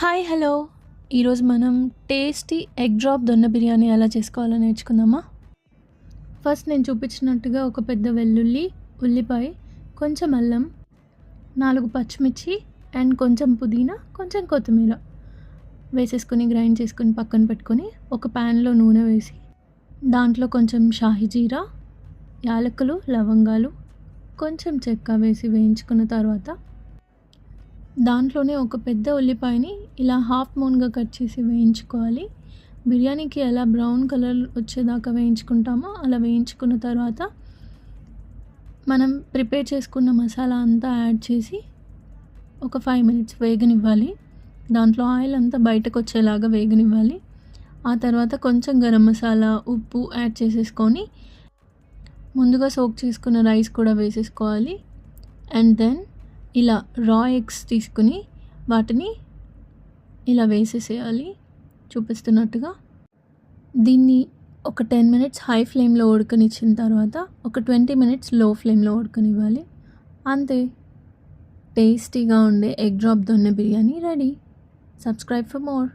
Hi hello! ఈరోజు మనం tasty egg drop donne biryani ఎలా చేసుకోవాలో నేర్చుకుందామా? ఫస్ట్ నేను చూపించినట్టుగా ఒక పెద్ద వెల్లుల్లి, ఉల్లిపాయ, కొంచెం అల్లం, 4 పచ్చిమిర్చి అండ్ కొంచెం పుదీనా, కొంచెం కొత్తిమీర వేసేసుకొని గ్రైండ్ చేసుకొని పక్కన పెట్టుకొని ఒక ప్యాన్లో నూనె వేసి దాంట్లో కొంచెం షాహీ జీరా, యాలకులు, లవంగాలు, కొంచెం చెక్క వేసి వేయించుకున్న తర్వాత దాంట్లోనే ఒక పెద్ద ఉల్లిపాయని ఇలా హాఫ్ మూన్గా కట్ చేసి వేయించుకోవాలి. బిర్యానీకి ఎలా బ్రౌన్ కలర్ వచ్చేదాకా వేయించుకుంటామో అలా వేయించుకున్న తర్వాత మనం ప్రిపేర్ చేసుకున్న మసాలా అంతా యాడ్ చేసి ఒక 5 మినిట్స్ వేగనివ్వాలి. దాంట్లో ఆయిల్ అంతా బయటకు వచ్చేలాగా వేగనివ్వాలి. ఆ తర్వాత కొంచెం గరం మసాలా, ఉప్పు యాడ్ చేసేసుకొని ముందుగా సోక్ చేసుకున్న రైస్ కూడా వేసేసుకోవాలి. అండ్ దెన్ ఇలా రా ఎగ్స్ తీసుకుని వాటిని ఇలా వేసేసేయాలి చూపిస్తున్నట్టుగా. దీన్ని ఒక 10 మినిట్స్ హై ఫ్లేమ్లో ఉడకనిచ్చిన తర్వాత ఒక 20 మినిట్స్ లో ఫ్లేమ్లో ఉడకనివ్వాలి. అంతే, టేస్టీగా ఉండే egg drop donne biryani ready. Subscribe for more.